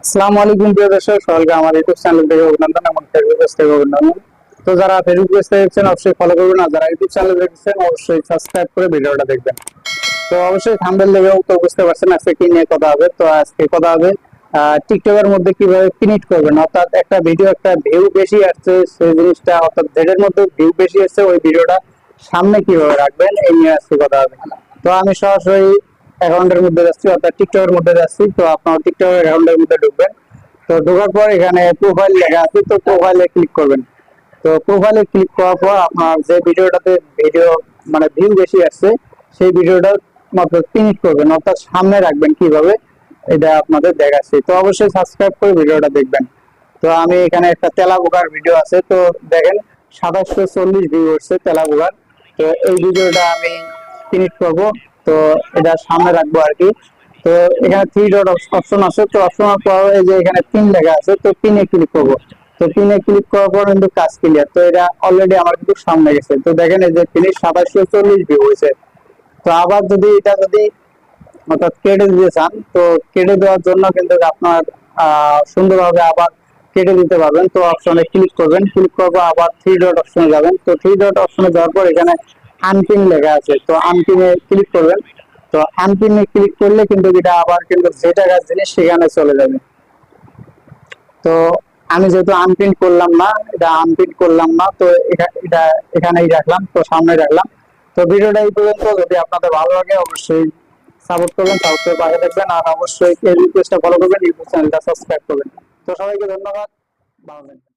আসসালামু আলাইকুম প্রিয় দর্শক, সবাইকে আমার ইউটিউব চ্যানেল থেকে অভিনন্দন এবং ফেসবুক পেজ থেকে অভিনন্দন। তো যারা ফেসবুক পেজ থেকে দেখছেন অবশ্যই ফলো করবেন, আর যারা ইউটিউব চ্যানেল দেখছেন অবশ্যই সাবস্ক্রাইব করে ভিডিওটা দেখবেন। তো অবশ্যই থাম্বনেল দেখেও তো বুঝতে পারছেন আজকে কি নিয়ে কথা হবে। তো আজকে কথা হবে টিকটকের মধ্যে কিভাবে ফিনিট করবেন, অর্থাৎ একটা ভিডিও একটা ভিউ বেশি আসছে সেই জিনিসটা, অর্থাৎ যেটার মধ্যে ভিউ বেশি আসছে ওই ভিডিওটা সামনে কিভাবে রাখবেন এই নিয়ে আজকে কথা হবে। তো আমি সরাসরি অ্যাকাউন্টের মধ্যে যাচ্ছি, অর্থাৎ টিকটকের মধ্যে যাচ্ছি। তো আপনার টিকটক অ্যাকাউন্টের মধ্যে ঢুকবেন। তো ঢোকার পর এখানে প্রোফাইল লেখা আছে, তো প্রোফাইলে ক্লিক করবেন। তো প্রোফাইলে ক্লিক করার পর আপনার যে ভিডিওটাতে ভিডিও মানে ভিউ বেশি আসছে সেই ভিডিওটা মাত্র ফিনিশ করবেন, অর্থাৎ সামনে রাখবেন কিভাবে এটা আপনাদের দেখাচ্ছি। তো অবশ্যই সাবস্ক্রাইব করে ভিডিওটা দেখবেন। তো আমি এখানে একটা তেলাপোকার ভিডিও আছে, তো দেখেন 2740 ভিউ হচ্ছে তেলাপোকার। তো এই ভিডিওটা আমি ফিনিশ করব। তো এটা সামনে রাখবো আর কি। তো এখানে থ্রি ডট অপশন আছে, তো অপশনের পর এই যে এখানে পিন লেখা আছে, তো পিনে ক্লিক করবো। তো পিনে ক্লিক করার পর কিন্তু কাজ ক্লিয়ার। তো এটা অলরেডি আমার কিন্তু সামনে গেছে। তো দেখেন এই যে ফিনিশ 2740 ভিউ হয়েছে। তো আবার যদি এটা যদি অর্থাৎ কেটে দিতে চান, তো কেটে দেওয়ার জন্য কিন্তু আপনার সুন্দরভাবে আবার কেটে দিতে পারবেন। তো অপশনে ক্লিক করবেন, ক্লিক করার পর আবার থ্রি ডট অপশনে যাবেন। তো থ্রি ডট অপশনে যাওয়ার পর এখানে আনপিন লেখা আছে, তো আনপিনে ক্লিক করবেন। তো আনপিনে ক্লিক করলে কিন্তু এটা আবার কিন্তু যে টাকার জিনিস সেখানে চলে যাবে। তো আমি যেহেতু আনপ্রিন্ট করলাম না, এটা আনপ্রিন্ট করলাম না, তো এটা এখানেই রাখলাম, তো সামনে রাখলাম। তো ভিডিওটা এই পর্যন্ত। যদি আপনাদের ভালো লাগে অবশ্যই সাপোর্ট করবেন, সাপোর্ট করে পাশে থাকবেন, আর অবশ্যই এই রিকোয়েস্টটা ফলো করবেন, ইউটিউব চ্যানেলটা সাবস্ক্রাইব করবেন। তো সবাইকে ধন্যবাদ, ভালো থাকবেন।